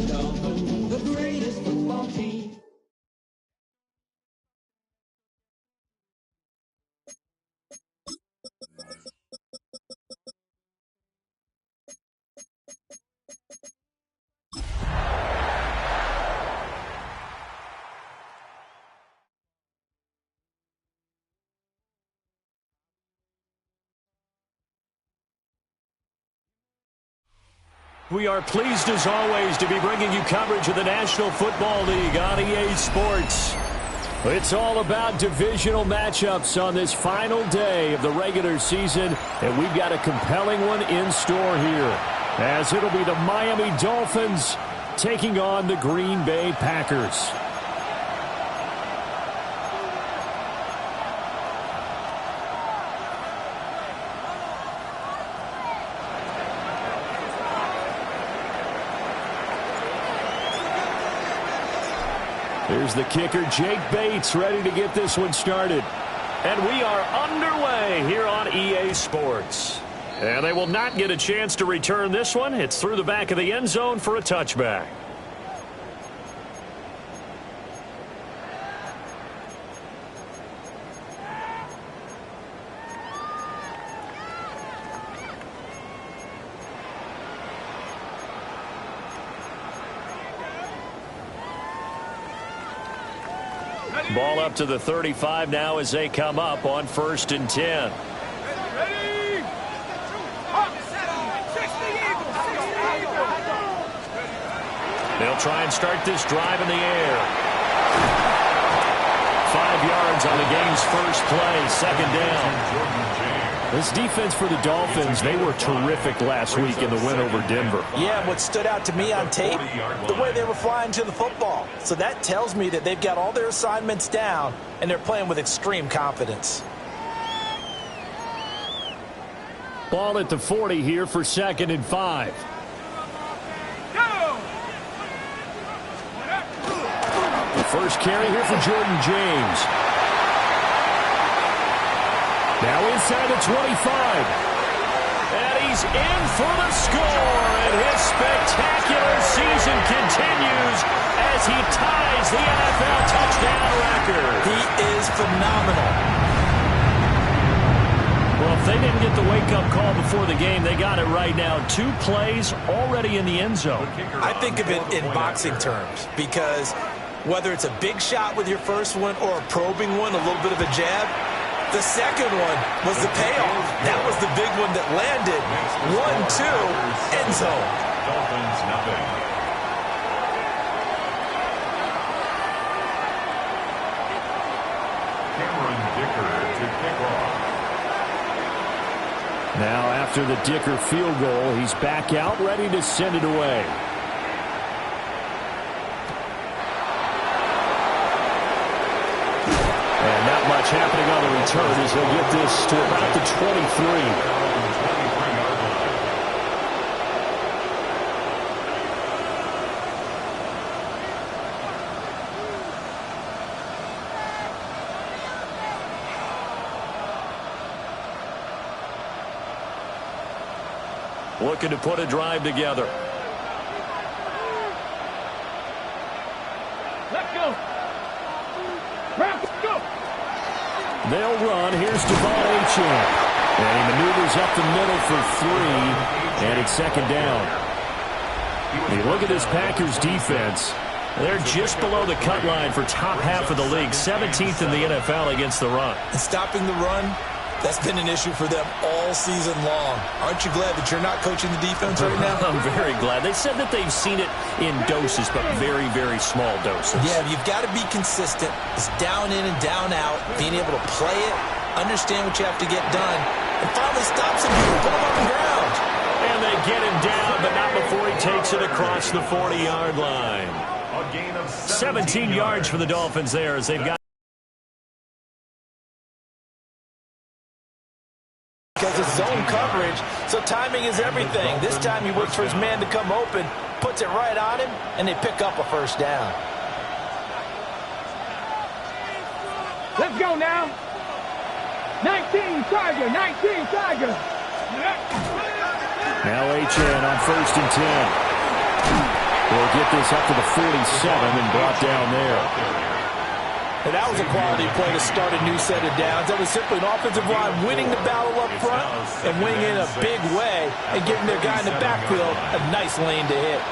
Dolphins, the greatest football team. We are pleased, as always, to be bringing you coverage of the National Football League on EA Sports. It's all about divisional matchups on this final day of the regular season, and we've got a compelling one in store here, as it'll be the Miami Dolphins taking on the Green Bay Packers. Here's the kicker, Jake Bates, ready to get this one started. And we are underway here on EA Sports. And they will not get a chance to return this one. It's through the back of the end zone for a touchback. Ball up to the 35 now as they come up on 1st and 10. They'll try and start this drive in the air. 5 yards on the game's first play, 2nd down. This defense for the Dolphins, they were terrific last week in the win over Denver. Yeah, what stood out to me on tape, the way they were flying to the football. So that tells me that they've got all their assignments down, and they're playing with extreme confidence. Ball at the 40 here for 2nd and 5. The first carry here for Jordan James. Now inside the 25. And he's in for the score. And his spectacular season continues as he ties the NFL touchdown record. He is phenomenal. Well, if they didn't get the wake-up call before the game, they got it right now. 2 plays already in the end zone. I think of it in boxing terms because whether it's a big shot with your first one or a probing one, a little bit of a jab, the second one was the payoff. That was the big one that landed. 1-2, end zone. Dolphins, nothing. Cameron Dicker to kick off. Now after the Dicker field goal, he's back out, ready to send it away. Much happening on the return as he'll get this to about the 23. Looking to put a drive together. Let's go. Let's go. They'll run. Here's Devon Achane. And he maneuvers up the middle for 3. And it's 2nd down. You look at this Packers defense. They're just below the cut line for top half of the league. 17th in the NFL against the run. And stopping the run, that's been an issue for them all season long. Aren't you glad that you're not coaching the defense right now? I'm very glad. They said that they've seen it in doses, but very, very small doses. Yeah, you've got to be consistent. It's down in and down out, being able to play it, understand what you have to get done, and finally stop some people, put them on the ground. And they get him down, but not before he takes it across the 40-yard line. A gain of 17 yards for the Dolphins there as they've got. Because it's zone coverage, so timing is everything. This time he waits for his man to come open, puts it right on him, and they pick up a first down. Let's go now. 19 Tiger, 19 Tiger. Now Achane on 1st and 10. We'll get this up to the 47 and brought down there. And that was a quality play to start a new set of downs. That was simply an offensive line winning the battle up front and winning in a big way and giving their guy in the backfield a nice lane to hit.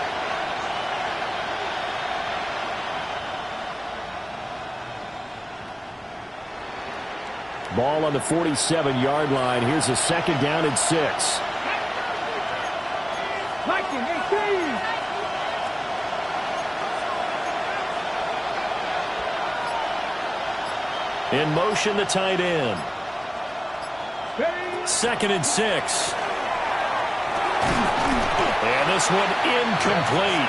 Ball on the 47-yard line. Here's a second down and 6. In motion, the tight end. Second and 6. And this one incomplete.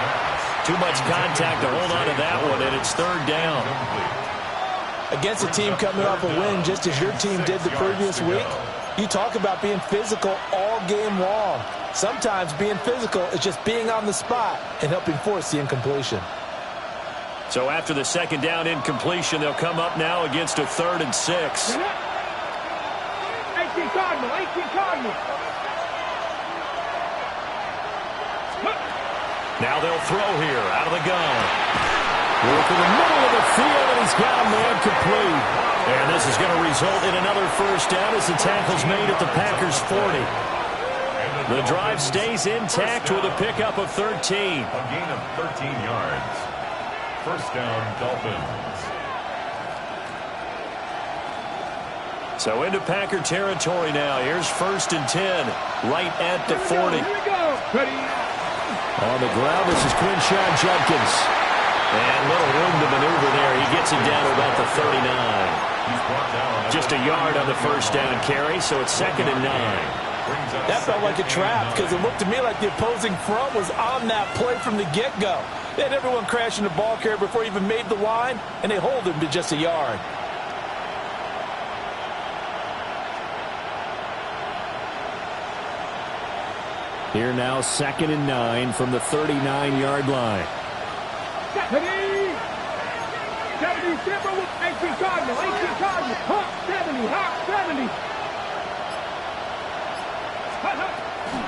Too much contact to hold on to that one, and it's third down. Against a team coming off a win just as your team did the previous week, you talk about being physical all game long. Sometimes being physical is just being on the spot and helping force the incompletion. So after the second down incompletion, they'll come up now against a third and 6. 18 Cardinal, 18 Cardinal. Now they'll throw here out of the gun. Work in the middle of the field, and he's got a man complete. And this is going to result in another first down as the tackle's made at the Packers' 40. The drive stays intact with a pickup of 13. A gain of 13 yards. First down, Dolphins. So into Packer territory now. Here's first and 10, right at the 40. Here we go. Ready. On the ground, this is Quinshon Judkins. And little room to maneuver there. He gets it down to about the 39. Just a yard on the first down carry, so it's second and 9. That felt like a trap because it looked to me like the opposing front was on that play from the get-go. They had everyone crashing the ball carrier before he even made the line, and they hold him to just a yard. Here now, second and 9 from the 39-yard line. 70 Simba with 18 Cardinal, 18 Cardinal. Hawk 70, Hawk 70.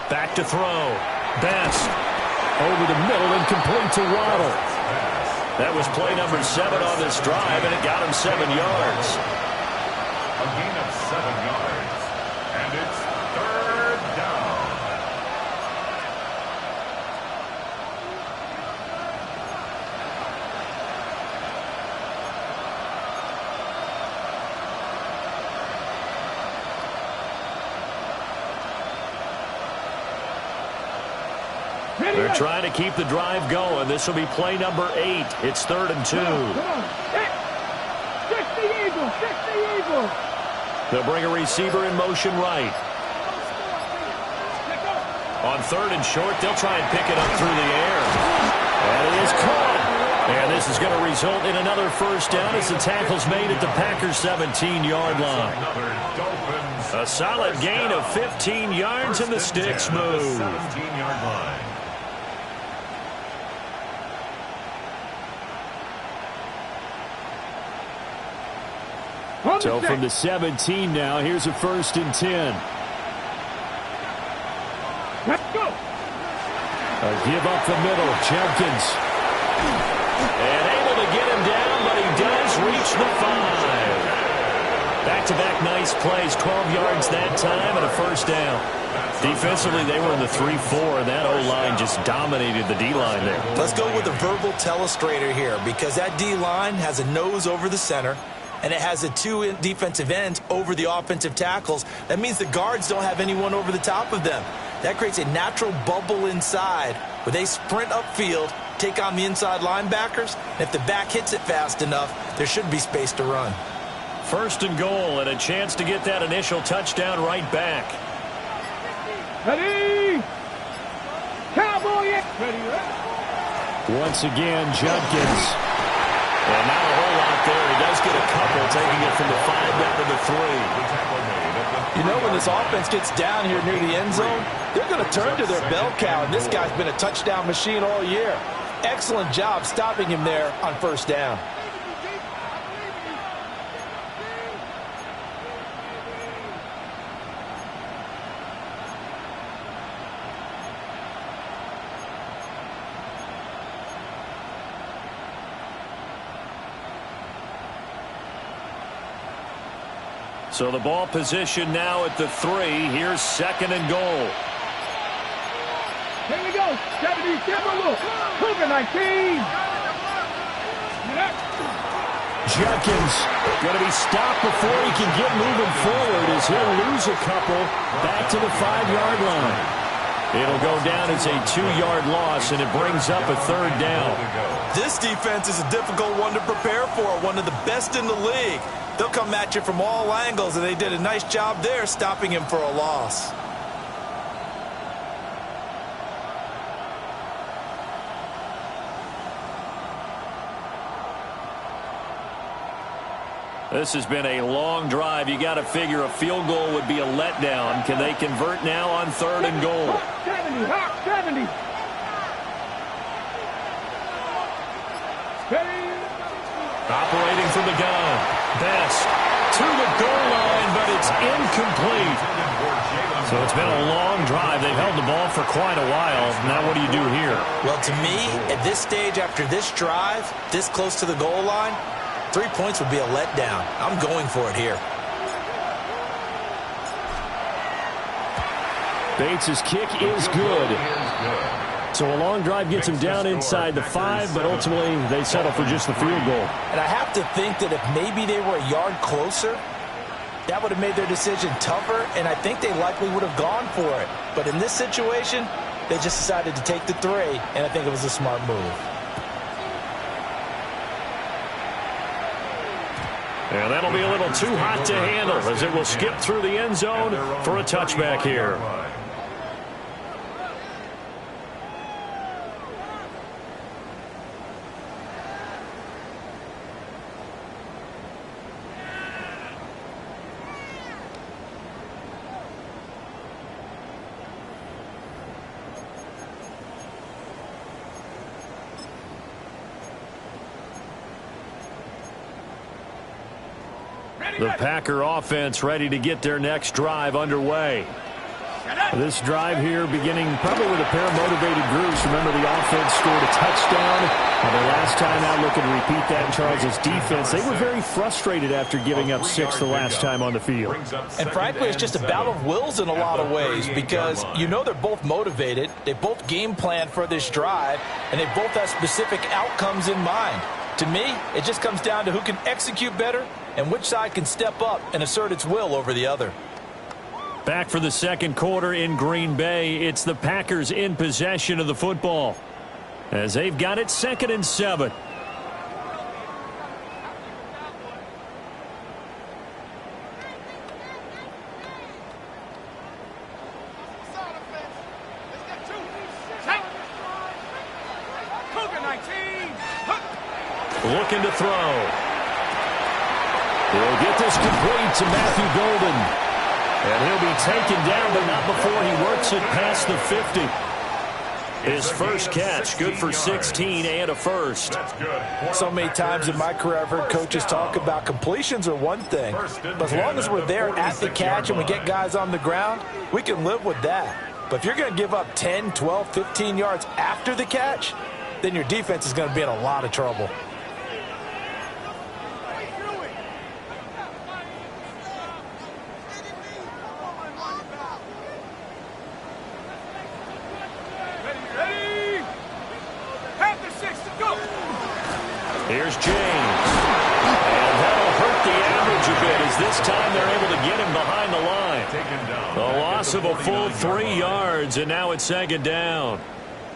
Back to throw. Best. Over the middle and complete to Waddle. That was play number 7 on this drive, and it got him 7 yards. A gain of 7 yards. And it's third down. They're trying to keep the drive going. This will be play number 8. It's third and 2. Come on. 60 Eagles, 60 Eagles. They'll bring a receiver in motion right. On third and short, they'll try and pick it up through the air. And it is caught. And this is going to result in another first down as the tackle's made at the Packers' 17-yard line. A solid gain of 15 yards and the sticks move. 17-yard line. So from the 17 now, here's a first and 10. Let's go. A give up the middle, Jenkins. And able to get him down, but he does reach the 5. Back-to-back nice plays, 12 yards that time and a first down. Defensively, they were in the 3-4, and that O-line just dominated the D-line there. Let's go with a verbal telestrator here because that D-line has a nose over the center, and it has a 2 defensive ends over the offensive tackles. That means the guards don't have anyone over the top of them. That creates a natural bubble inside where they sprint upfield, take on the inside linebackers. And if the back hits it fast enough, there should be space to run. First and goal, and a chance to get that initial touchdown right back. Ready. Cowboy. Ready. Once again, Judkins. And not a whole lot there. He does get a couple, taking it from the 5 down to the 3. You know, when this offense gets down here near the end zone, they're going to turn to their bell cow, and this guy's been a touchdown machine all year. Excellent job stopping him there on first down. So the ball position now at the 3. Here's 2nd and goal. Here we go. 70, Timberwolf. Cougar 19. Judkins going to be stopped before he can get moving forward as he'll lose a couple back to the 5-yard line. It'll go down as a 2-yard loss, and it brings up a 3rd down. This defense is a difficult one to prepare for, one of the best in the league. They'll come at you from all angles, and they did a nice job there stopping him for a loss. This has been a long drive. You got to figure a field goal would be a letdown. Can they convert now on 3rd and goal? 70, Hawk 70. Operating from the gun. Best to the goal line, but it's incomplete. So it's been a long drive. They've held the ball for quite a while. Now what do you do here? Well, to me, at this stage after this drive, this close to the goal line, 3 points would be a letdown. I'm going for it here. Bates' kick is good. So a long drive gets him down inside the 5, but ultimately they settle for just the field goal. And I have to think that if maybe they were a yard closer, that would have made their decision tougher, and I think they likely would have gone for it. But in this situation, they just decided to take the 3, and I think it was a smart move. And that'll be a little too hot to handle as it will skip through the end zone for a touchback here. The Packer offense ready to get their next drive underway. This drive here beginning probably with a pair of motivated groups. Remember, the offense scored a touchdown. The last time out, looking to repeat that, Charles' defense, they were very frustrated after giving up 6 the last time on the field. And frankly, it's just a battle of wills in a lot of ways because you know they're both motivated. They both game planned for this drive, and they both have specific outcomes in mind. To me, it just comes down to who can execute better and which side can step up and assert its will over the other. Back for the second quarter in Green Bay. It's the Packers in possession of the football as they've got it 2nd and 7. Looking to throw. He'll get this complete to Matthew Golden. And he'll be taken down, but not before he works it past the 50. His first catch, good for 16 and a first. So many times in my career I've heard coaches talk about completions are one thing. But as long as we're there at the catch and we get guys on the ground, we can live with that. But if you're going to give up 10, 12, 15 yards after the catch, then your defense is going to be in a lot of trouble. Here's James. And that'll hurt the average a bit as this time they're able to get him behind the line. A loss of a full 3 yards, and now it's 2nd down.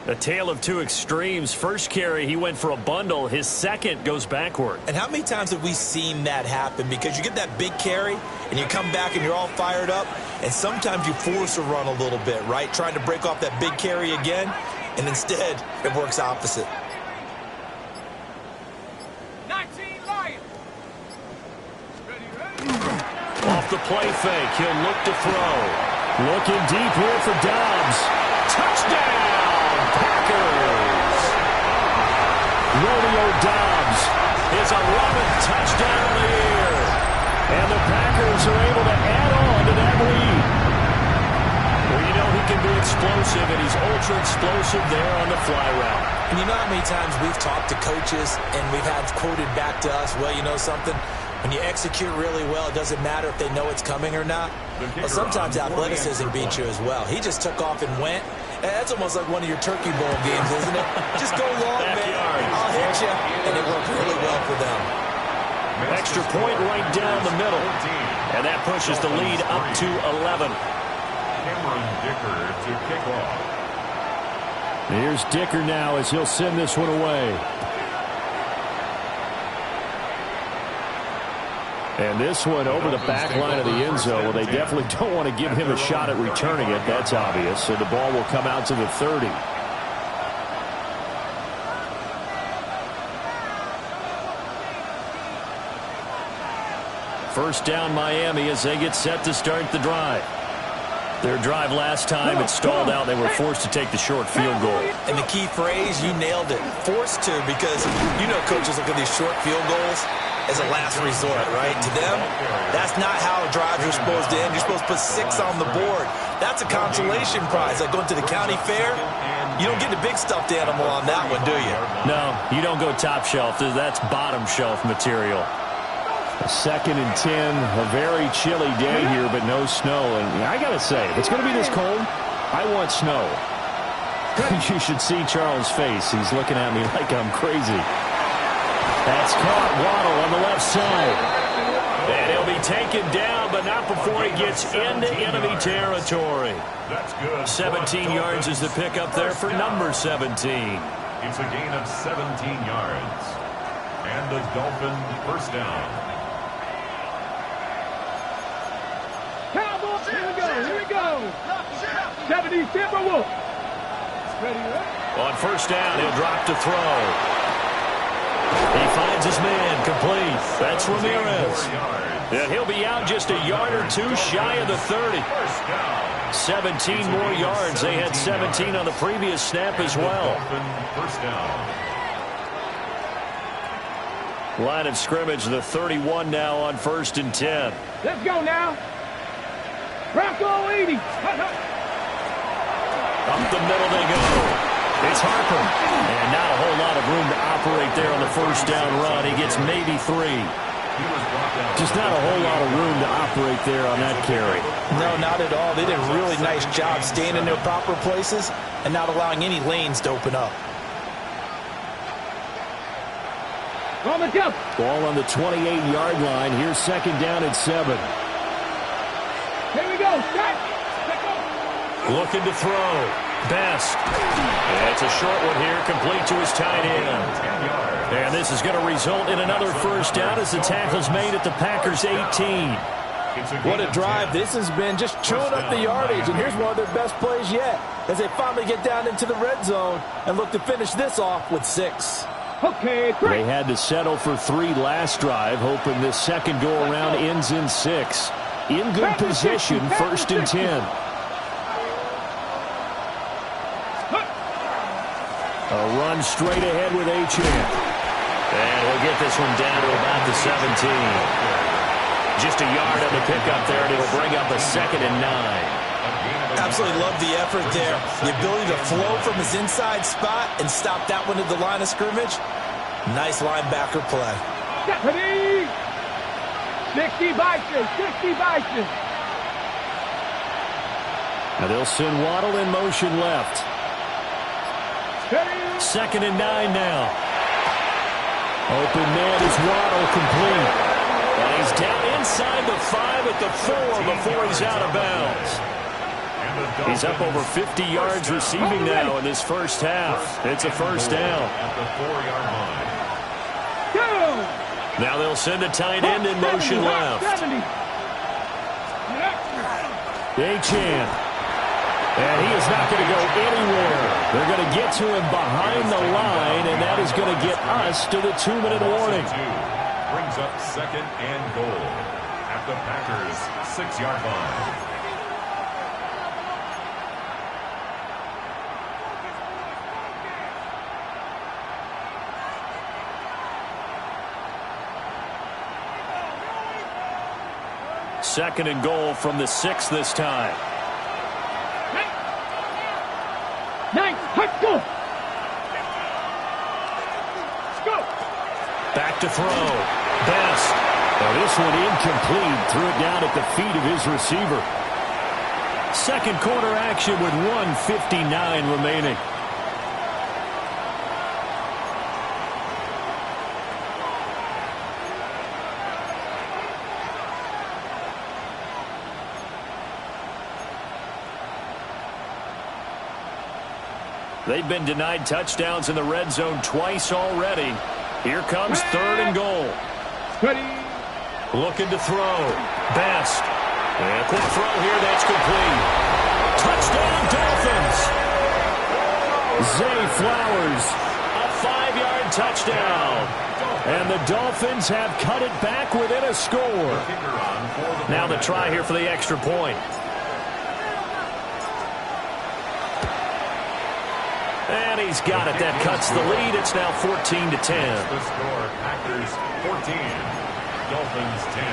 A tale of two extremes. First carry, he went for a bundle. His second goes backward. And how many times have we seen that happen? Because you get that big carry, and you come back and you're all fired up, and sometimes you force a run a little bit, right? Trying to break off that big carry again, and instead it works opposite. Off the play fake, he'll look to throw. Looking deep here for Dobbs. Touchdown, Packers! Romeo Dobbs, his 11th touchdown of the year. And the Packers are able to add on to that lead. Well, you know he can be explosive, and he's ultra-explosive there on the fly route. And you know how many times we've talked to coaches, and we've had quoted back to us, well, you know something? When you execute really well, it doesn't matter if they know it's coming or not. But sometimes athleticism beats you as well. He just took off and went. And that's almost like one of your Turkey Bowl games, isn't it? Just go long, man. I'll hit you. And it worked really well for them. Extra point right down the middle. And that pushes the lead up to 11. Cameron Dicker to kick off. Here's Dicker now as he'll send this one away. And this one over the back line of the end zone. Well, they definitely don't want to give him a shot at returning it. That's obvious. So the ball will come out to the 30. First down Miami as they get set to start the drive. Their drive last time, it stalled out. They were forced to take the short field goal. And the key phrase, you nailed it. Forced to, because you know coaches look at these short field goals as a last resort, right? To them, that's not how drives are supposed to end. You're supposed to put 6 on the board. That's a consolation prize. Like going to the county fair, you don't get the big stuffed animal on that one, do you? No, you don't go top shelf. That's bottom shelf material. 2nd and 10, a very chilly day here, but no snow. And I got to say, if it's going to be this cold, I want snow. You should see Charles' face. He's looking at me like I'm crazy. That's caught. Waddle on the left side. And he'll be taken down, but not before he gets into enemy territory. That's good. 17 yards is the pickup there for number 17. It's a gain of 17 yards. And the Dolphin first down. Cowboys, here we go, here we go. 70 Timberwolves. Ready, right? On first down, he'll drop to throw. He finds his man complete. That's Ramirez. And he'll be out just a yard or two shy of the 30. 17 more yards. They had 17 on the previous snap as well. First down. Line of scrimmage, the 31 now on 1st and 10. Let's go now. Bronco 80. Up the middle they go. It's Harper. And not a whole lot of room to operate there on the first down run. He gets maybe 3. Just not a whole lot of room to operate there on that carry. No, not at all. They did a really nice job staying in their proper places and not allowing any lanes to open up. On the jump. Ball on the 28-yard line. Here's 2nd down at 7. Here we go. Start. Looking to throw. Best. And it's a short one here, complete to his tight end. And this is going to result in another first down as the tackle's made at the Packers' 18. What a drive. This has been just chewing up the yardage, and here's one of their best plays yet as they finally get down into the red zone and look to finish this off with 6. Okay, great. They had to settle for 3 last drive, hoping this second go-around ends in 6. In good position, 1st and 10. A run straight ahead with Achane. And he'll get this one down to about the 17. Just a yard on the pickup there, and it'll bring up a 2nd and 9. Absolutely love the effort there. The ability to flow from his inside spot and stop that one at the line of scrimmage. Nice linebacker play. Stephanie! 60 Bison, 60 Bison. Now they'll send Waddle in motion left. 2nd and 9 now. Open man is Waddle, complete. And he's down inside the 5 at the 4 before he's out of bounds. He's up over 50 yards receiving now in this first half. It's a first down. At the 4-yard line. Now they'll send a tight end in motion left. Achane. And he is not going to go anywhere. They're going to get to him behind the line, and that is going to get us to the 2-minute warning. Brings up 2nd and goal at the Packers' 6-yard line. Second and goal from the 6 this time. Let's go. Back to throw. Best. Now this one incomplete. Threw it down at the feet of his receiver. Second quarter action with 1:59 remaining. They've been denied touchdowns in the red zone twice already. Here comes third and goal. Ready. Looking to throw. Best. And a quick throw here. That's complete. Touchdown, Dolphins. Zay Flowers. A 5-yard touchdown. And the Dolphins have cut it back within a score. Now the try here for the extra point. And he's got it. That cuts the lead. It's now 14-10. The score, Packers 14, Dolphins 10.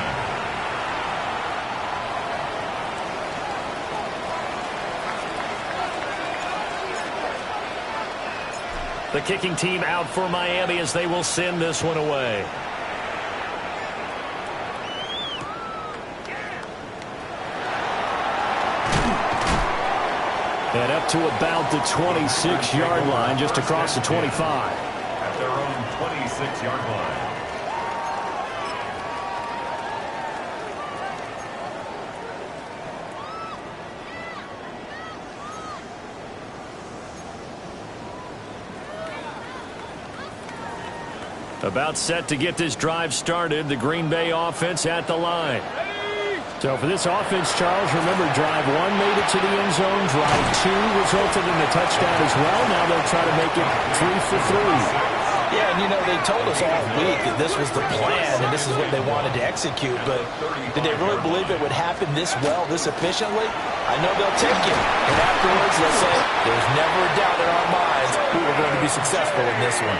The kicking team out for Miami as they will send this one away. And up to about the 26-yard line, just across the 25. At their own 26-yard line. About set to get this drive started. The Green Bay offense at the line. So for this offense, Charles, remember, drive 1 made it to the end zone. Drive 2 resulted in a touchdown as well. Now they'll try to make it 3 for 3. Yeah, and they told us all week that this was the plan and this is what they wanted to execute. But did they really believe it would happen this well, this efficiently? I know they'll take it. And afterwards, they'll say, there's never a doubt in our minds we were going to be successful in this one.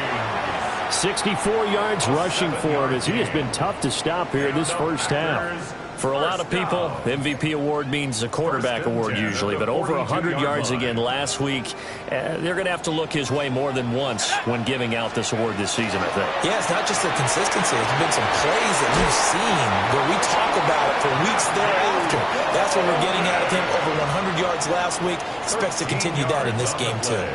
64 yards rushing for him as he has been tough to stop here in this first half. For a lot of people, MVP award means a quarterback award usually, but over 100 yards again last week. They're going to have to look his way more than once when giving out this award this season, I think. Yeah, it's not just the consistency. There's been some plays that we've seen where we talk about it for weeks thereafter. That's what we're getting out of him. Over 100 yards last week. Expects to continue that in this game, too.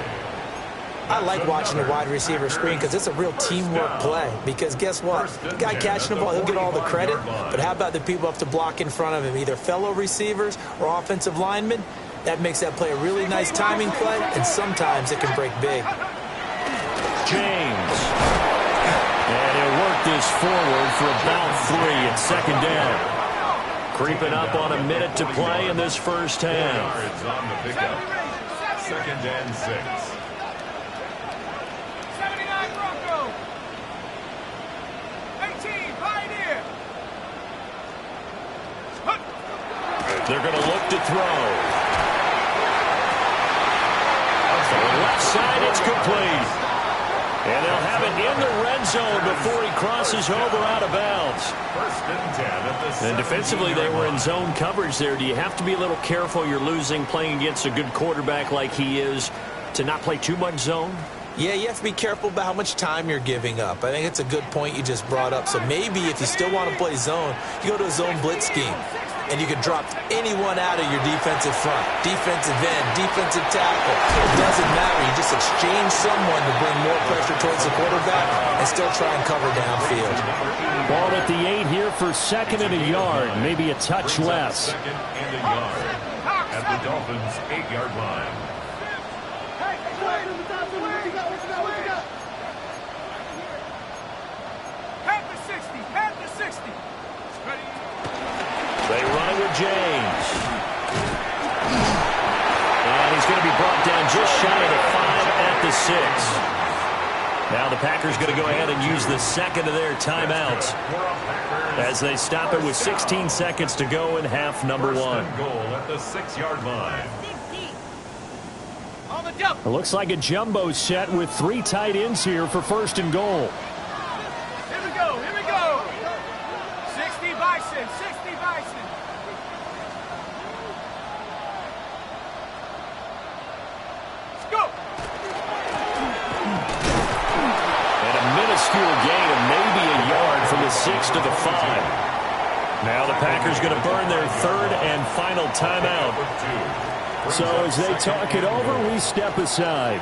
I like watching the wide receiver screen because it's a real teamwork play. Because guess what? The guy catching the ball, he'll get all the credit. But how about the people up to block in front of him, either fellow receivers or offensive linemen? That makes that play a really nice timing play, and sometimes it can break big. James. And he'll work this forward for about 3 at second down. Creeping up on a minute to play in this first half. Yards on the pickup. Second and 6. They're going to look to throw. To the left side, it's complete. And they'll have it in the red zone before he crosses over out of bounds. First and 10 at the And defensively, they were in zone coverage there. Do you have to be a little careful? You're losing, playing against a good quarterback like he is, to not play too much zone? Yeah, you have to be careful about how much time you're giving up. I think it's a good point you just brought up. So maybe if you still want to play zone, you go to a zone blitz scheme. And you can drop anyone out of your defensive front. Defensive end, defensive tackle. It doesn't matter. You just exchange someone to bring more pressure towards the quarterback and still try and cover downfield. Ball at the 8 here for second and a yard. Maybe a touch less. Second and a yard at the Dolphins' 8-yard line. They run it with James. And he's going to be brought down just shy of the 5 at the 6. Now the Packers going to go ahead and use the second of their timeouts as they stop it with 16 seconds to go in half number 1. First and goal at the 6-yard line. It looks like a jumbo set with 3 tight ends here for first and goal. Here we go. 60 Bison. Let's go. And a minuscule gain of maybe a yard from the 6 to the 5. Now the Packers going to burn their third and final timeout. So as they talk it over, we step aside.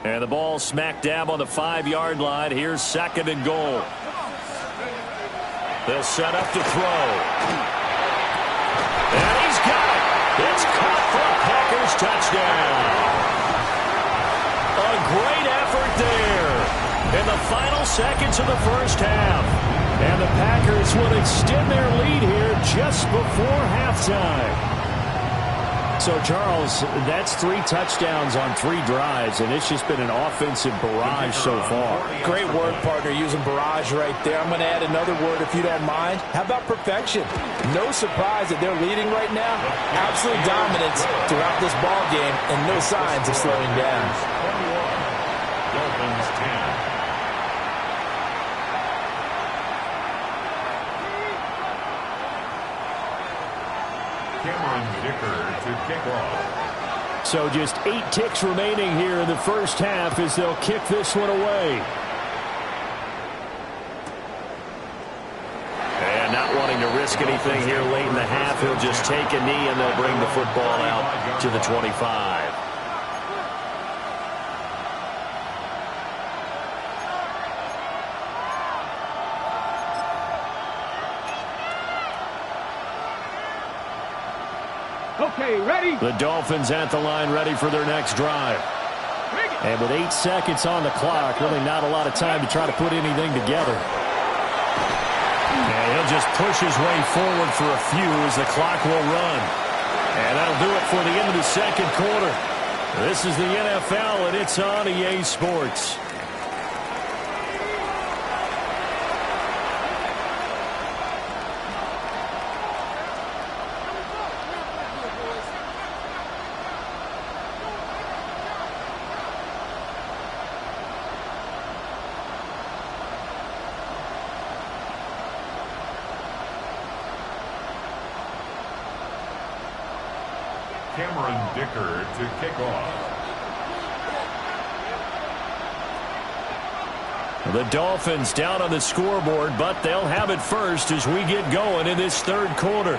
And the ball smack dab on the 5-yard line. Here's 2nd and goal. They'll set up to throw. And he's got it. It's caught for a Packers touchdown. A great effort there in the final seconds of the first half. And the Packers will extend their lead here just before halftime. So, Charles, that's 3 touchdowns on 3 drives, and it's just been an offensive barrage so far. Great word, partner, using barrage right there. I'm going to add another word if you don't mind. How about perfection? No surprise that they're leading right now. Absolute dominance throughout this ball game and no signs of slowing down. 21, Dolphins 10. Cameron Dicker to kick off. So just 8 ticks remaining here in the first half as they'll kick this one away. And not wanting to risk anything here late in the half, he'll just take a knee and they'll bring the football out to the 25. Okay, ready? The Dolphins at the line, ready for their next drive. And with 8 seconds on the clock, really not a lot of time to try to put anything together. And he'll just push his way forward for a few as the clock will run. And that'll do it for the end of the second quarter. This is the NFL, and it's on EA Sports. Cameron Dicker to kick off. The Dolphins down on the scoreboard, but they'll have it first as we get going in this third quarter.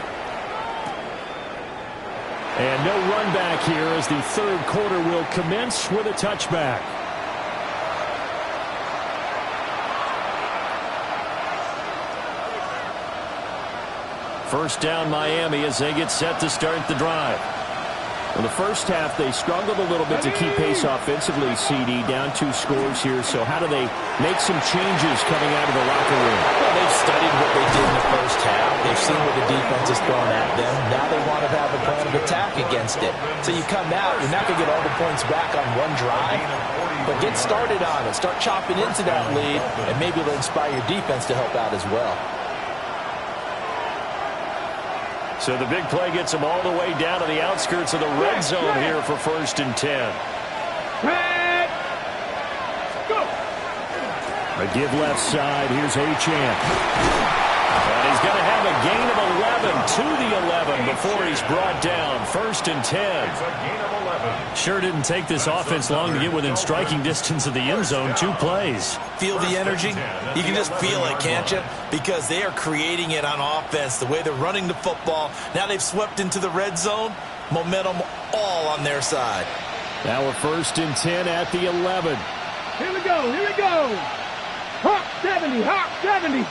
And no run back here as the third quarter will commence with a touchback. First down Miami as they get set to start the drive. In the first half, they struggled a little bit to keep pace offensively, CD, down 2 scores here. So how do they make some changes coming out of the locker room? Well, they've studied what they did in the first half. They've seen what the defense is throwing at them. Now they want to have a plan of attack against it. So you come out, you're not going to get all the points back on one drive, but get started on it. Start chopping into that lead, and maybe it'll inspire your defense to help out as well. So the big play gets them all the way down to the outskirts of the red zone here for 1st and 10. Go. A give left side. Here's Achane. And he's going to have a gain of 11 to the 11 before he's brought down. 1st and 10. It's a gain of 11. Sure didn't take this offense long to get within striking distance of the end zone. 2 plays. Feel the energy? You can just feel it, can't you? Because they are creating it on offense, the way they're running the football. Now they've swept into the red zone. Momentum all on their side. Now we're 1st and 10 at the 11. Here we go, here we go. Hawk 70, Hawk 70.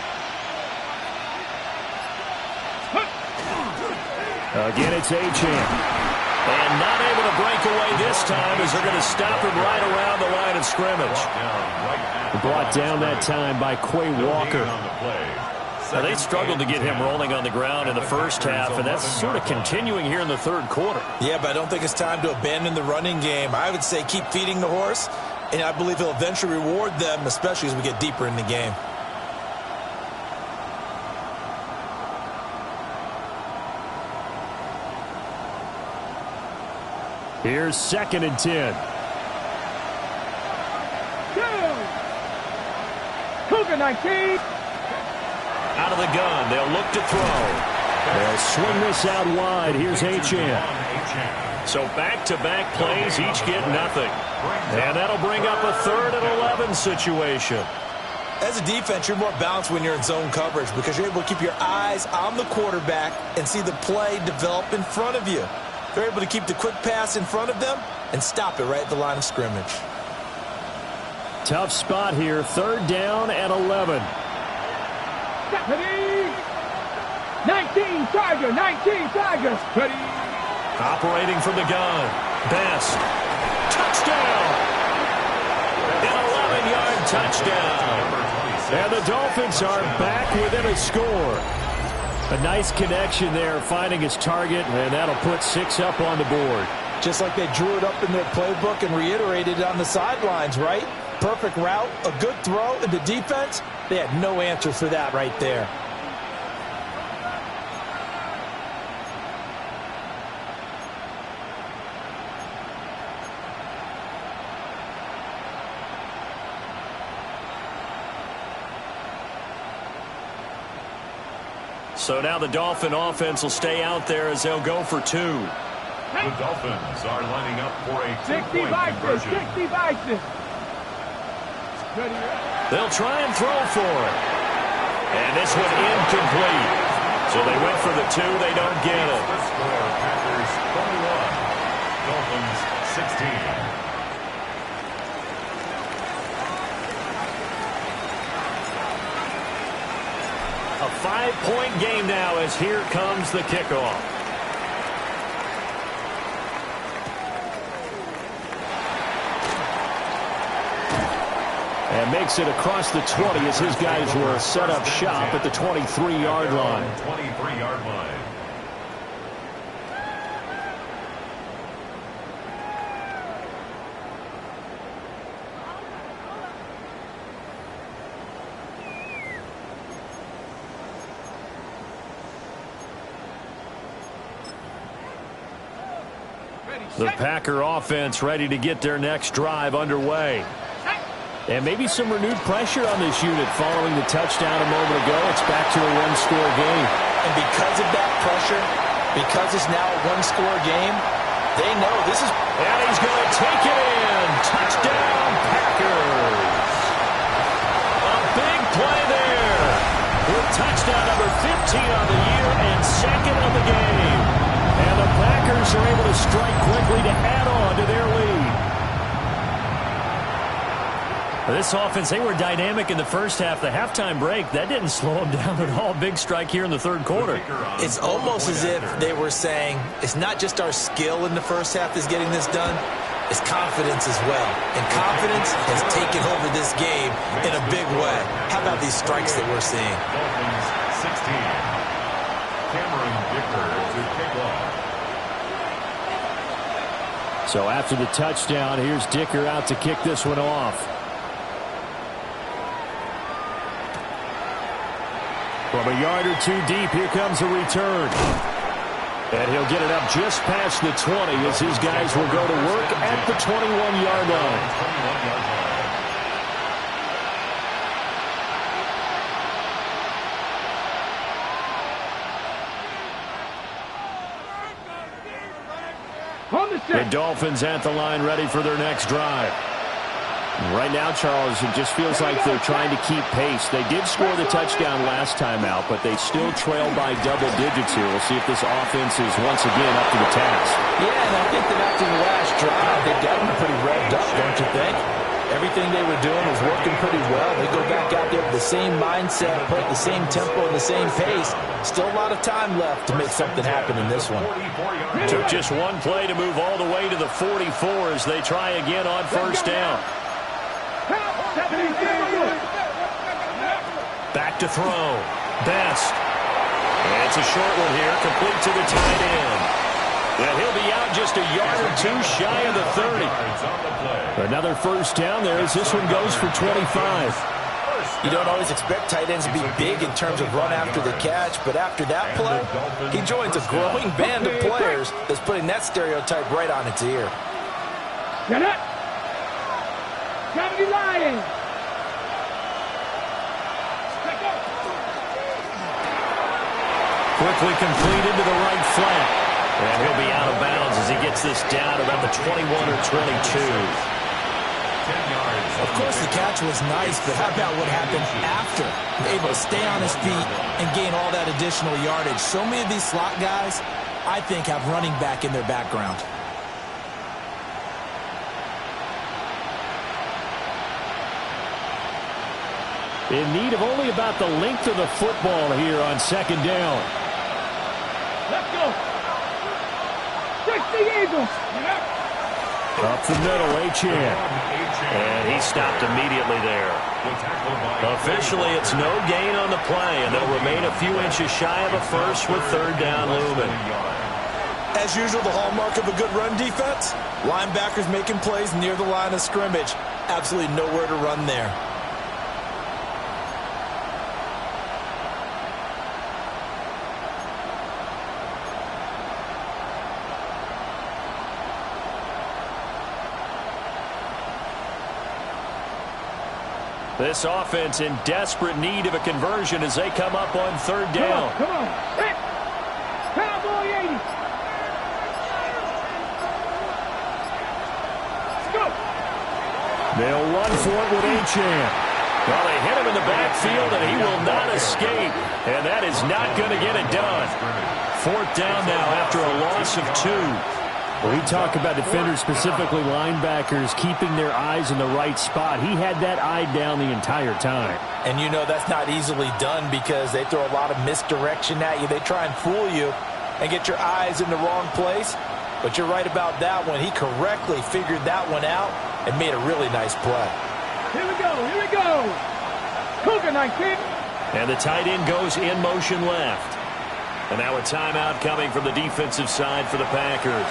Again, it's Achane. And not able to break away this time as they're going to stop him right around the line of scrimmage. Brought down that time by Quay Walker. Now, they struggled to get him rolling on the ground in the first half, and that's sort of continuing here in the third quarter. Yeah, but I don't think it's time to abandon the running game. I would say keep feeding the horse, and I believe he'll eventually reward them, especially as we get deeper in the game. Here's 2nd and 10. Cougar 19. Out of the gun, they'll look to throw. They'll swing this out wide. Here's Achane. So back-to-back plays, each get nothing. And that'll bring up a 3rd and 11 situation. As a defense, you're more balanced when you're in zone coverage because you're able to keep your eyes on the quarterback and see the play develop in front of you. They're able to keep the quick pass in front of them and stop it right at the line of scrimmage. Tough spot here, 3rd down and 11. 19 Tigers. Ready. Operating from the gun. Best. Touchdown. An 11-yard touchdown. And the Dolphins are back within a score. A nice connection there, finding his target, and that'll put 6 up on the board. Just like they drew it up in their playbook and reiterated it on the sidelines, right? Perfect route, a good throw, and the defense, they had no answer for that right there. So now the Dolphin offense will stay out there as they'll go for 2. The Dolphins are lining up for a 60 2-point Vikings. conversion. 60 Vikings. Ready. They'll try and throw for it. And this one incomplete. So they went for the 2. They don't get it. The score, Packers 21, Dolphins 16. A 5-point game now as here comes the kickoff. And makes it across the 20 as his guys were set up shop at the 23-yard line. 23-yard line. The Packer offense ready to get their next drive underway. And maybe some renewed pressure on this unit following the touchdown a moment ago. It's back to a 1-score game. And because of that pressure, because it's now a 1-score game, they know this is... And he's going to take it in. Touchdown, Packers. A big play there. With touchdown number 15 on the year and 2nd of the game. And the Packers are able to strike quickly to add on to their lead. This offense, they were dynamic in the first half. The halftime break, that didn't slow them down at all. Big strike here in the 3rd quarter. It's almost as if they were saying, it's not just our skill in the first half that's getting this done, it's confidence as well. And confidence has taken over this game in a big way. How about these strikes that we're seeing? Dolphins 16. Cameron Dicker to kick off. So after the touchdown, here's Dicker out to kick this one off. From a yard or 2 deep, here comes a return. And he'll get it up just past the 20 as his guys will go to work at the 21-yard line. 21-yard line. On the The set. Dolphins at the line ready for their next drive. Right now, Charles, it just feels like they're trying to keep pace. They did score the touchdown last time out, but they still trail by double digits here. We'll see if this offense is once again up to the task. Yeah, and I think that after the last drive, they got them pretty revved up, don't you think? Everything they were doing was working pretty well. They go back out there with the same mindset, play at the same tempo and the same pace. Still a lot of time left to make something happen in this one. Took just one play to move all the way to the 44 as they try again on 1st down. Back to throw. Best. And it's a short one here, complete to the tight end. And he'll be out just a yard or 2 shy of the 30. Another 1st down there as this one goes for 25. You don't always expect tight ends to be big in terms of run after the catch, but after that play, he joins a growing band of players that's putting that stereotype right on its ear. Get it. 70 Lions. Quickly completed to the right flat. And he'll be out of bounds as he gets this down around the 21 or 22. Of course, the catch was nice, but how about what happened after? Able to stay on his feet and gain all that additional yardage. So many of these slot guys, I think, have running back in their background. In need of only about the length of the football here on second down. Let's go. Touch the Eagles. Up the middle, Achane. And he stopped immediately there. Officially, it's no gain on the play, and they'll remain a few inches shy of a first with third down looming. As usual, the hallmark of a good run defense, linebackers making plays near the line of scrimmage. Absolutely nowhere to run there. This offense in desperate need of a conversion as they come up on third down. Come on. Hit. Cowboy 80. Let's go. They'll run for it with Achane. Well, they hit him in the backfield, and he will not escape. And that is not going to get it done. Fourth down now after a loss of 2. We talk about defenders, specifically linebackers, keeping their eyes in the right spot. He had that eye down the entire time. And you know that's not easily done because they throw a lot of misdirection at you. They try and fool you and get your eyes in the wrong place. But you're right about that one. He correctly figured that one out and made a really nice play. Here we go. Here we go. Cougar 19. And the tight end goes in motion left. And now a timeout coming from the defensive side for the Packers.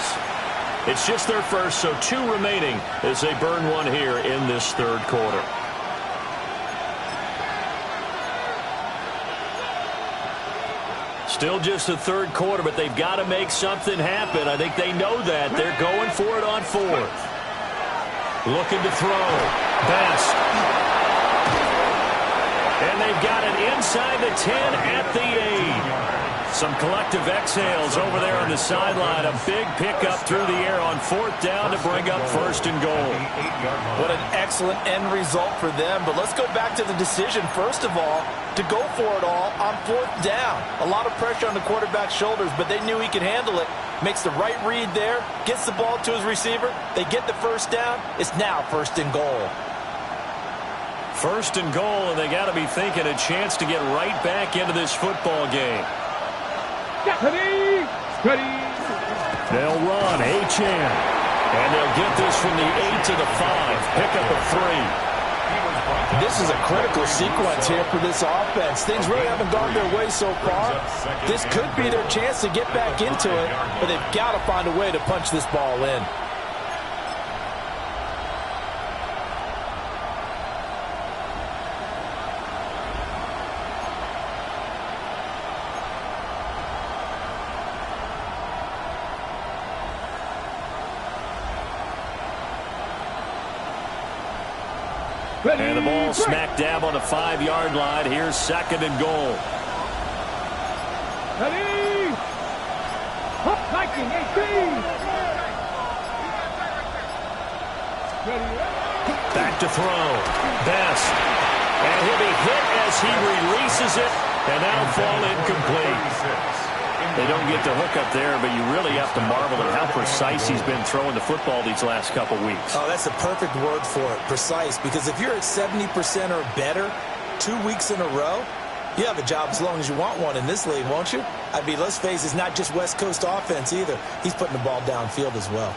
It's just their first, so 2 remaining as they burn one here in this third quarter. Still just the third quarter, but they've got to make something happen. I think they know that. They're going for it on fourth. Looking to throw. Best. And they've got it inside the 10 at the 8. Some collective exhales over there on the sideline. A big pickup through the air on fourth down to bring up first and goal. What an excellent end result for them. But let's go back to the decision, first of all, to go for it all on fourth down. A lot of pressure on the quarterback's shoulders, but they knew he could handle it. Makes the right read there, gets the ball to his receiver. They get the first down. It's now first and goal. First and goal, and they got to be thinking a chance to get right back into this football game. Steady. They'll run. Achane. And they'll get this from the 8 to the 5. Pickup of 3. This is a critical sequence here for this offense. Things really haven't gone their way so far. This could be their chance to get back into it, but they've got to find a way to punch this ball in. And the ball smack dab on the 5-yard line. Here's second and goal. Ready. Up, Viking 18. Ready. Back to throw. Best. And he'll be hit as he releases it. And that'll fall incomplete. They don't get the hook up there, but you really have to marvel at how precise he's been throwing the football these last couple weeks. Oh, that's the perfect word for it, precise. Because if you're at 70% or better 2 weeks in a row, you have a job as long as you want one in this league, won't you? I mean, let's face it, it's not just West Coast offense either. He's putting the ball downfield as well.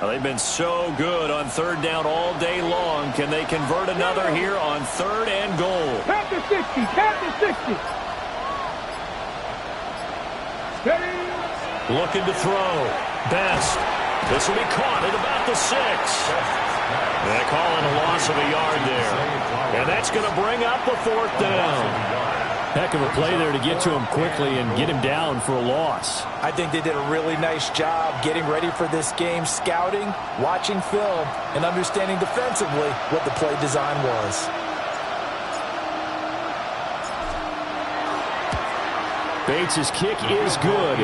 Well, they've been so good on third down all day long. Can they convert another here on third and goal? Tap the 60. Tap the 60. Steady. Looking to throw. Best. This will be caught at about the 6. They call it a loss of a yard there. And that's going to bring up a fourth down. Heck of a play there to get to him quickly and get him down for a loss. I think they did a really nice job getting ready for this game, scouting, watching film, and understanding defensively what the play design was. Bates' kick is good.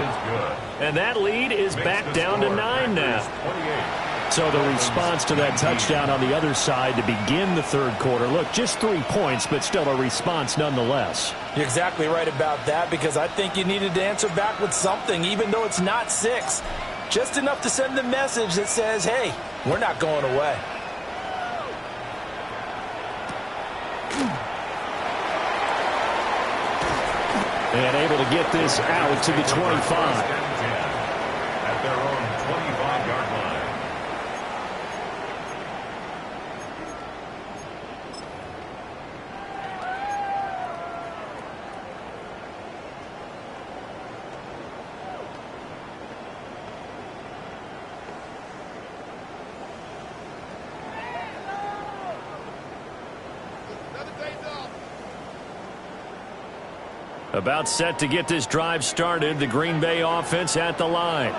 And that lead is back down to 9 now. So the response to that touchdown on the other side to begin the third quarter. Look, just 3 points, but still a response nonetheless. You're exactly right about that, because I think you needed to answer back with something, even though it's not 6. Just enough to send the message that says, hey, we're not going away. And able to get this out to the 25. At their own 25-yard line. About set to get this drive started. The Green Bay offense at the line.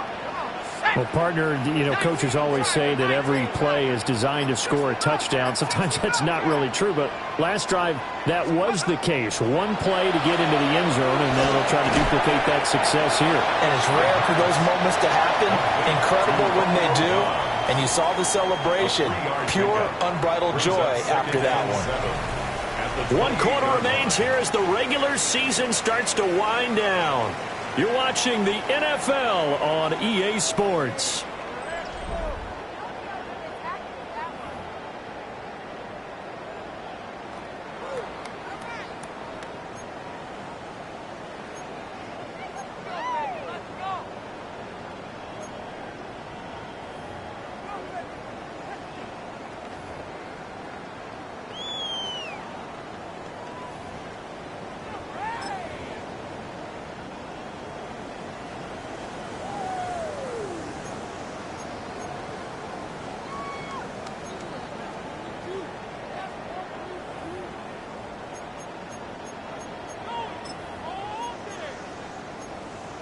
Well, partner, coaches always say that every play is designed to score a touchdown. Sometimes that's not really true, but last drive, that was the case. One play to get into the end zone, and then they'll try to duplicate that success here. And it's rare for those moments to happen. Incredible when they do. And you saw the celebration. Pure, unbridled joy after that one. 1 quarter remains here as the regular season starts to wind down. You're watching the NFL on EA Sports.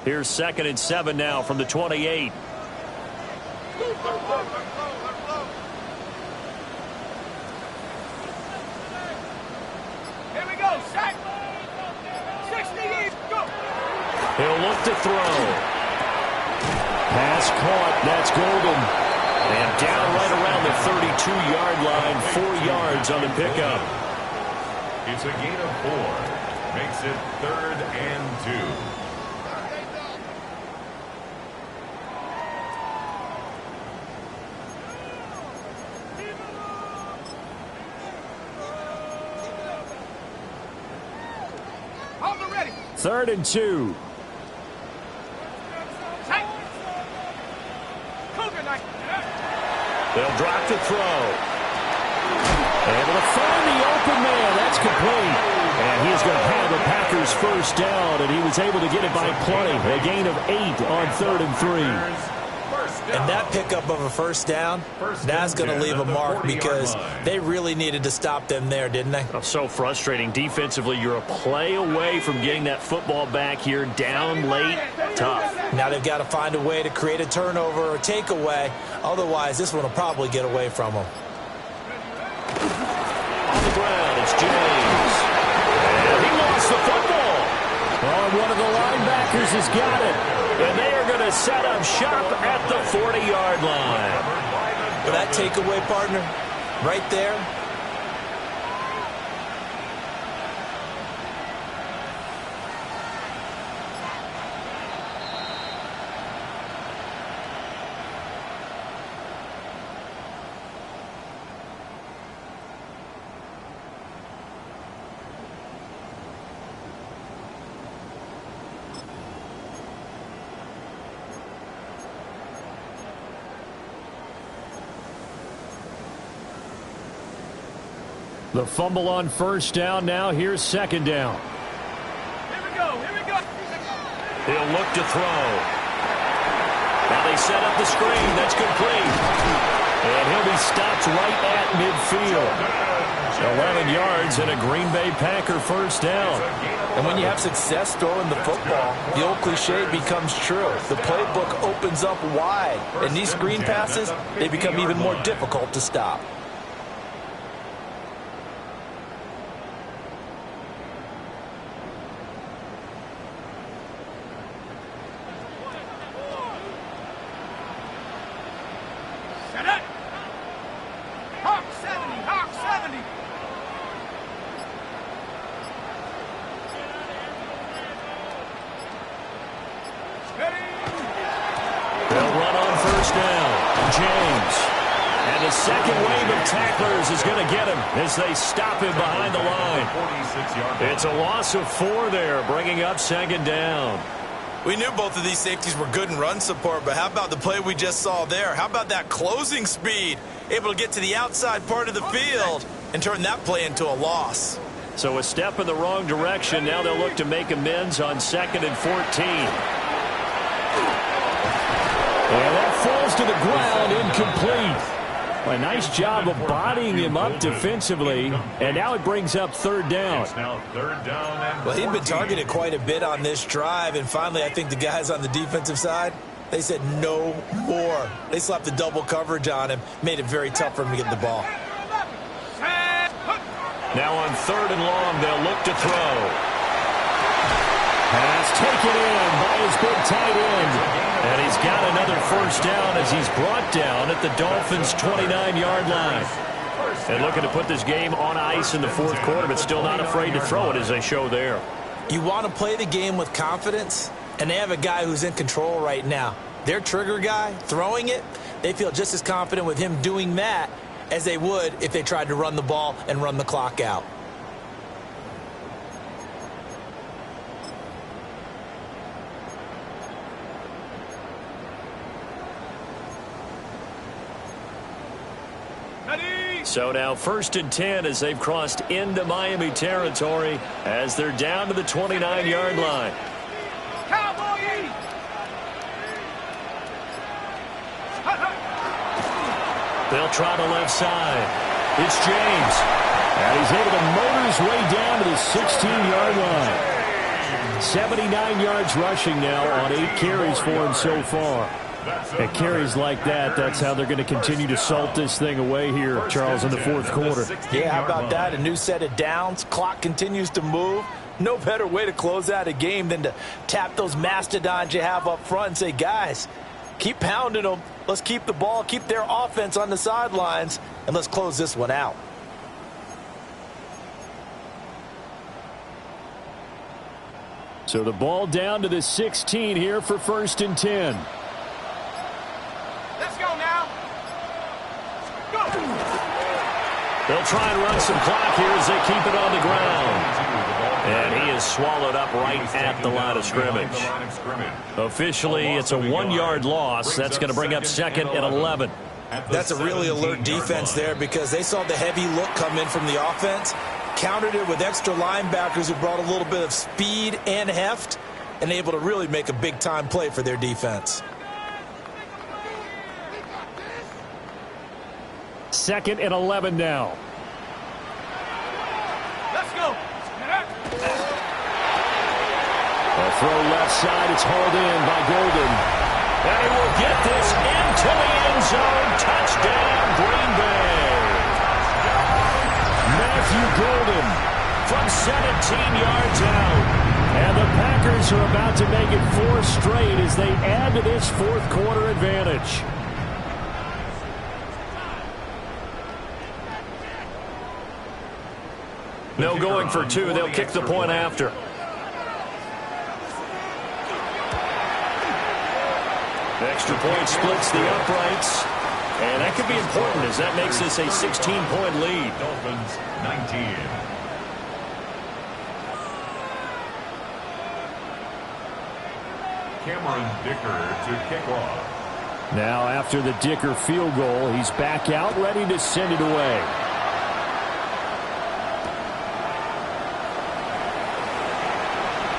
Here's 2nd and 7 now from the 28. Here we go, sack. 60 years, go. He'll look to throw. Pass caught. That's Golden. And down right around the 32-yard line. 4 yards on the pickup. It's a gain of 4. Makes it 3rd and 2. Ready. 3rd and 2. They'll drop the throw. Able to find the open man. That's complete. And he's going to have the Packers first down, and he was able to get it by plenty. A gain of 8 on 3rd and 3. And that pickup of a first down, that's going to leave a mark because they really needed to stop them there, didn't they? Oh, so frustrating. Defensively, you're a play away from getting that football back here. Down late, tough. Now they've got to find a way to create a turnover or takeaway. Otherwise, this one will probably get away from them. On the ground, it's James. And he lost the football. Oh, one of the linebackers has got it. And they are going to set up shop at the 40-yard line. Well, that takeaway, partner, right there. The fumble on first down now. Here's 2nd down. Here we go. Here we go. He'll look to throw. Now they set up the screen. That's complete. And he'll be stopped right at midfield. 11 yards and a Green Bay Packer first down. And when you have success throwing the football, the old cliche becomes true. The playbook opens up wide, and these screen passes, they become even more difficult to stop. They'll run on first down. James. And the second wave of tacklers is going to get him as they stop him behind the line. It's a loss of 4 there, bringing up second down. We knew both of these safeties were good in run support, but how about the play we just saw there? How about that closing speed? Able to get to the outside part of the field and turn that play into a loss. So a step in the wrong direction. Now they'll look to make amends on 2nd and 14. And that falls to the ground, incomplete. A nice job of bodying him up defensively, and now it brings up 3rd down. Well, he'd been targeted quite a bit on this drive, and finally I think the guys on the defensive side, they said no more. They slapped the double coverage on him, made it very tough for him to get the ball. Now on 3rd and long, they'll look to throw. Pass taken in by his big tight end. And he's got another first down as he's brought down at the Dolphins' 29-yard line. And looking to put this game on ice in the 4th quarter, but still not afraid to throw it as they show there. You want to play the game with confidence, and they have a guy who's in control right now. Their trigger guy, throwing it, they feel just as confident with him doing that as they would if they tried to run the ball and run the clock out. So now 1st and 10 as they've crossed into Miami territory as they're down to the 29-yard line. They'll try to left side. It's James. And he's able to motor his way down to the 16-yard line. 79 yards rushing now on 8 carries for him so far. At carries like that, that's how they're going to continue to salt this thing away here, Charles, in the 4th quarter. Yeah, how about that? A new set of downs. Clock continues to move. No better way to close out a game than to tap those mastodons you have up front and say, guys, keep pounding them. Let's keep the ball, keep their offense on the sidelines, and let's close this one out. So the ball down to the 16 here for 1st and 10. Let's go now. Go. They'll try and run some clock here as they keep it on the ground. And he is swallowed up right at the line of scrimmage. Officially, it's a 1-yard loss. That's going to bring up 2nd and 11. That's a really alert defense there because they saw the heavy look come in from the offense, countered it with extra linebackers who brought a little bit of speed and heft, and able to really make a big-time play for their defense. 2nd and 11 now. Let's go. A throw left side. It's hauled in by Golden. And he will get this into the end zone. Touchdown, Green Bay. Matthew Golden from 17 yards out. And the Packers are about to make it 4 straight as they add to this 4th quarter advantage. No going for 2. They'll kick the point after. Extra point splits the uprights. And that could be important as that makes this a 16-point lead. Dolphins 19. Cameron Dicker to kick off. Now after the Dicker field goal, he's back out ready to send it away.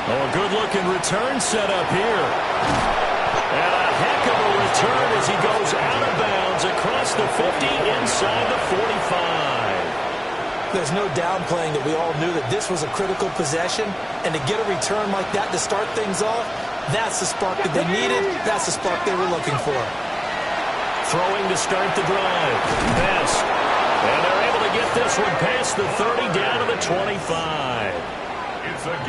Oh, a good-looking return set up here. And a heck of a return as he goes out of bounds across the 50 inside the 45. there's no downplaying that we all knew that this was a critical possession, and to get a return like that to start things off, that's the spark that they needed. That's the spark they were looking for. Throwing to start the drive. Best. And they're able to get this one past the 30 down to the 25.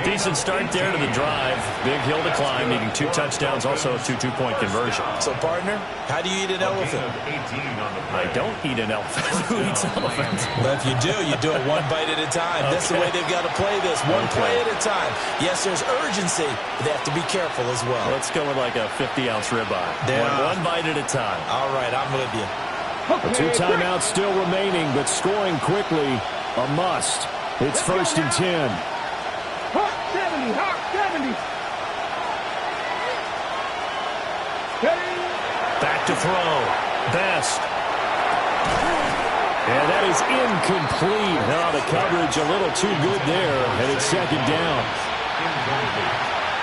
Decent start there to the drive. Big hill to climb, needing 2 touchdowns, also a 2 two-point conversion. So, partner, how do you eat an elephant? I don't eat an elephant. Who eats elephants? Well, if you do it one bite at a time. Okay. That's the way they've got to play this, one play at a time. Yes, there's urgency, but they have to be careful as well. Let's go with like a 50-ounce ribeye. One bite at a time. All right, I'm with you. 2 timeouts still remaining, but scoring quickly, a must. It's 1st and 10. Hawk 70, Hawk 70. Back to throw. Best. And that is incomplete. Now the coverage a little too good there, and it's 2nd down.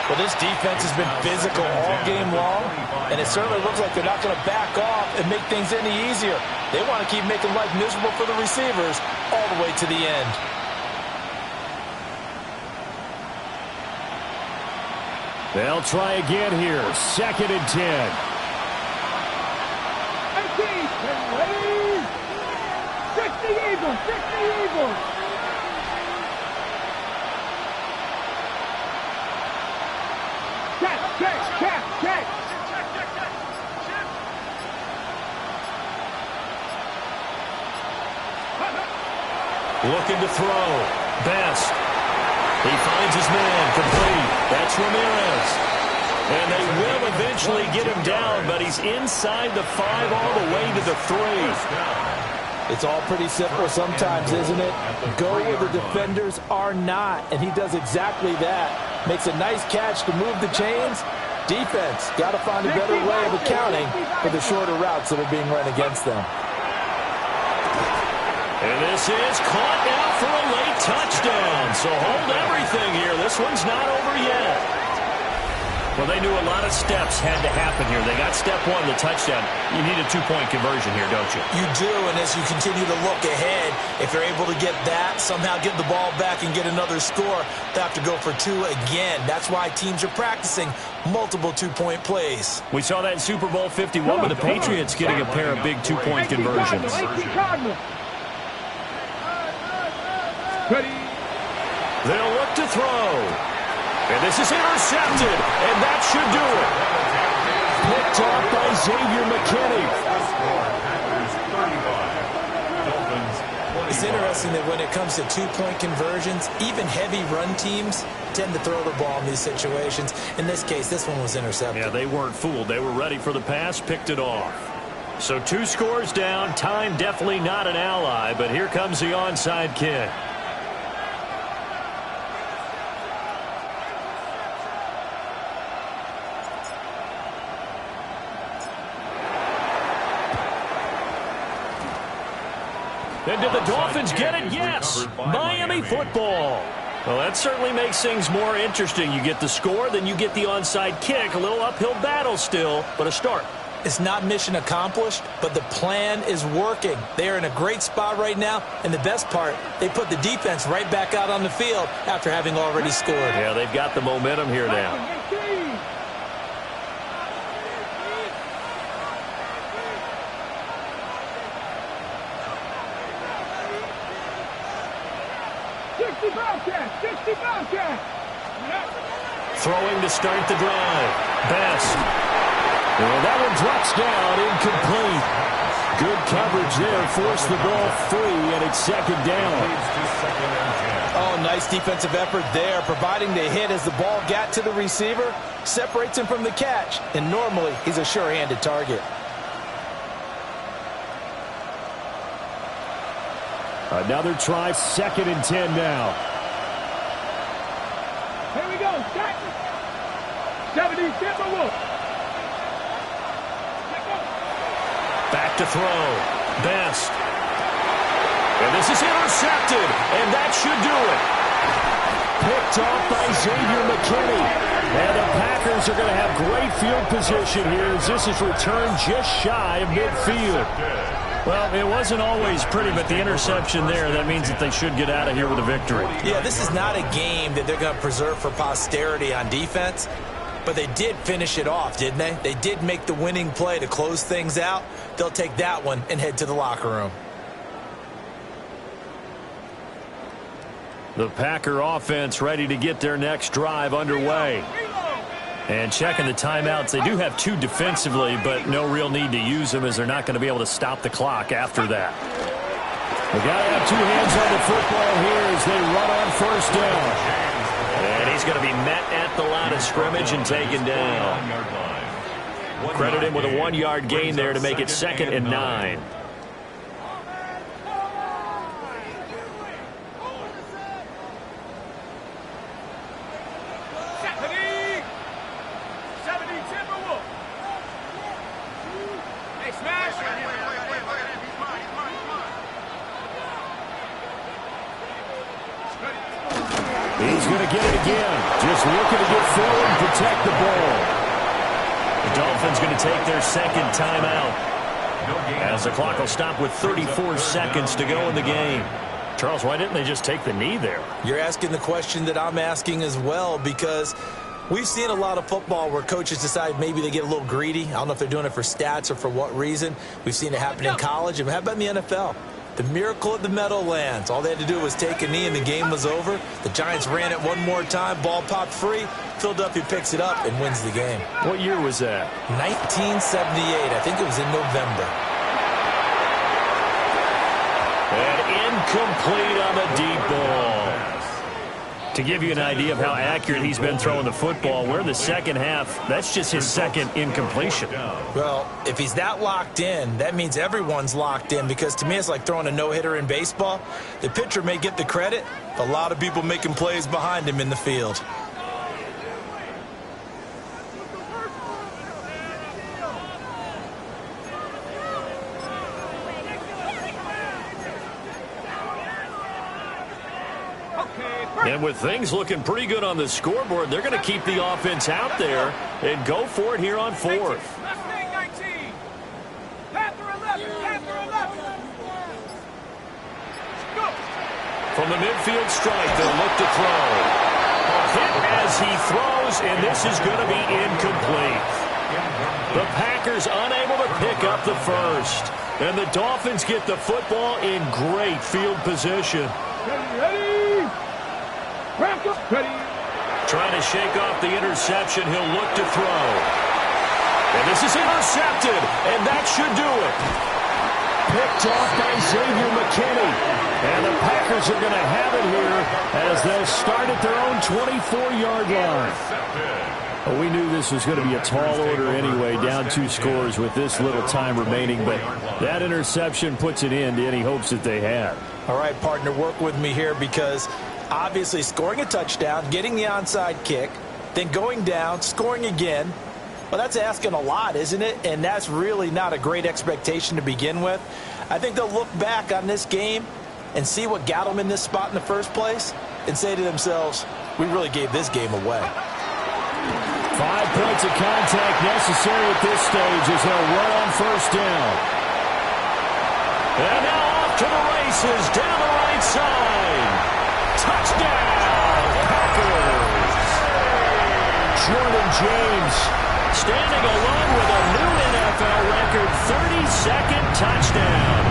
Well, this defense has been physical all game long, and it certainly looks like they're not going to back off and make things any easier. They want to keep making life miserable for the receivers all the way to the end. They'll try again here. 2nd and 10. 60 Eagles, 60 Eagles. Check. Looking to throw. Best. He finds his man. Complete. That's Ramirez. And they will eventually get him down, but he's inside the 5 all the way to the 3. It's all pretty simple sometimes, isn't it? Go where the defenders are not, and he does exactly that. Makes a nice catch to move the chains. Defense got to find a better way of accounting for the shorter routes that are being run against them. And this is caught now for a late touchdown. So hold everything here. This one's not over yet. Well, they knew a lot of steps had to happen here. They got step 1, the touchdown. You need a 2-point conversion here, don't you? You do, and as you continue to look ahead, if they're able to get that, somehow get the ball back and get another score, they have to go for 2 again. That's why teams are practicing multiple 2-point plays. We saw that in Super Bowl 51 with the Patriots getting a pair of big 2-point conversions. They'll look to throw. And this is intercepted, and that should do it. Picked off by Xavier McKinney. It's interesting that when it comes to 2-point conversions, even heavy run teams tend to throw the ball in these situations. In this case, this one was intercepted. Yeah, they weren't fooled. They were ready for the pass, picked it off. So 2 scores down. Time definitely not an ally, but here comes the onside kick. And did the Dolphins get it? Yes. Miami football. Well, that certainly makes things more interesting. You get the score, then you get the onside kick. A little uphill battle still, but a start. It's not mission accomplished, but the plan is working. They are in a great spot right now, and the best part, they put the defense right back out on the field after having already scored. Yeah, they've got the momentum here now. Throwing to start the drive. Best. Well, that one drops down, incomplete. Good coverage there, forced the ball free, and it's 2nd down. Oh, nice defensive effort there, providing the hit as the ball got to the receiver, separates him from the catch, and normally he's a sure-handed target. Another try, 2nd and 10 now. Here we go, 70 Timberwolves. Back to throw. Best. And this is intercepted, and that should do it. Picked off by Xavier McKinney. And the Packers are going to have great field position here as this is returned just shy of midfield. Well, it wasn't always pretty, but the interception there, that means that they should get out of here with a victory. Yeah, this is not a game that they're going to preserve for posterity on defense, but they did finish it off, didn't they? They did make the winning play to close things out. They'll take that one and head to the locker room. The Packer offense ready to get their next drive underway. And checking the timeouts, they do have 2 defensively, but no real need to use them as they're not going to be able to stop the clock after that. They got to have 2 hands on the football here as they run on first down. And he's going to be met at the line of scrimmage and taken down. Credit him with a 1-yard gain there to make it 2nd and 9. He's going to get it again. Just looking to get forward and protect the ball. The Dolphins going to take their 2nd timeout, as the clock will stop with 34 seconds to go in the game. Charles, why didn't they just take the knee there? You're asking the question that I'm asking as well, because we've seen a lot of football where coaches decide maybe they get a little greedy. I don't know if they're doing it for stats or for what reason. We've seen it happen in college, and how about in the NFL? The miracle at the Meadowlands. All they had to do was take a knee and the game was over. The Giants ran it one more time. Ball popped free. Philadelphia picks it up and wins the game. What year was that? 1978. I think it was in November. And incomplete on the deep ball. To give you an idea of how accurate he's been throwing the football, we're in the second half. That's just his 2nd incompletion. Well, if he's that locked in, that means everyone's locked in, because to me it's like throwing a no-hitter in baseball. The pitcher may get the credit, but a lot of people making plays behind him in the field. And with things looking pretty good on the scoreboard, they're going to keep the offense out there and go for it here on 4th. From the midfield stripe, they'll look to throw. Hit as he throws, and this is going to be incomplete. The Packers unable to pick up the first. And the Dolphins get the football in great field position. Ready. Trying to shake off the interception. He'll look to throw. And this is intercepted, and that should do it. Picked off by Xavier McKinney. And the Packers are going to have it here as they'll start at their own 24-yard line. Well, we knew this was going to be a tall order anyway, down 2 scores with this little time remaining, but that interception puts an end to any hopes that they had. All right, partner, work with me here, because obviously scoring a touchdown, getting the onside kick, then going down, scoring again, well, that's asking a lot, isn't it? And that's really not a great expectation to begin with. I think they'll look back on this game and see what got them in this spot in the first place and say to themselves, we really gave this game away. 5 points of contact necessary at this stage as they'll run on first down. And now off to the races down the right side. Touchdown, Packers. Jordan James standing alone with a new NFL record 32nd touchdown.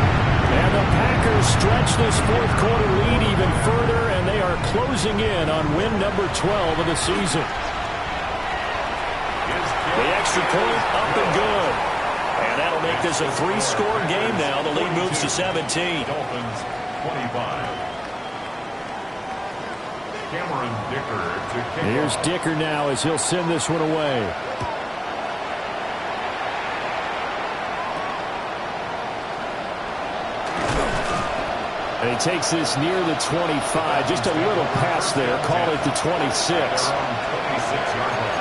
And the Packers stretch this 4th quarter lead even further, and they are closing in on win number 12 of the season. The extra point up and good. And that'll make this a 3-score game now. The lead moves to 17. Dolphins 25. Cameron Dicker to kick off. Here's Dicker now as he'll send this one away. And he takes this near the 25. Just a little pass there. Call it the 26. 26-yard line.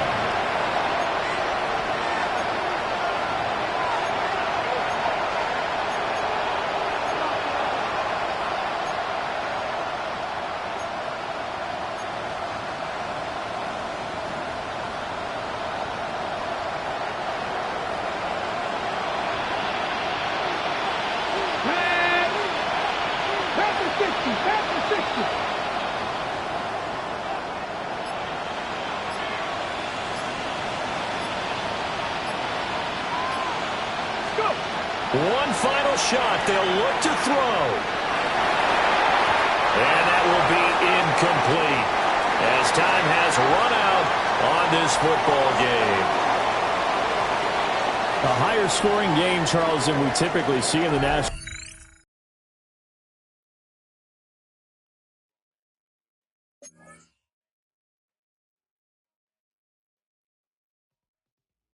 One final shot. They'll look to throw. And that will be incomplete as time has run out on this football game. A higher scoring game, Charles, than we typically see in the National